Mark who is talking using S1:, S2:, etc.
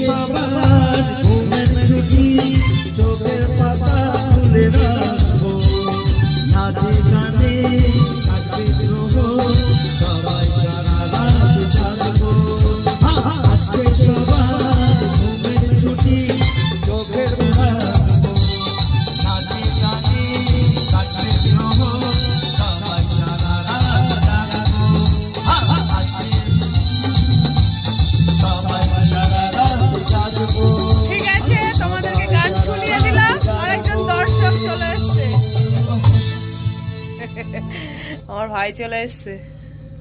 S1: সবার ঘুমের ছুটি চোখের পাতা খুলে রাখবো নাচে গানে থাকবে দ্রোহ সবাই সারা রাত জাগবো আজকে সবার ঘুমের ছুটি চোখের রাখবো নাচে গানে থাকবে দ্রোহ সবাই সারা রাত জাগবো
S2: ঠিক আছে, তোমাদেরকে গান শুনিয়ে দিলাম। আরেকজন দর্শক চলে এসছে, আমার ভাই চলে এসছে।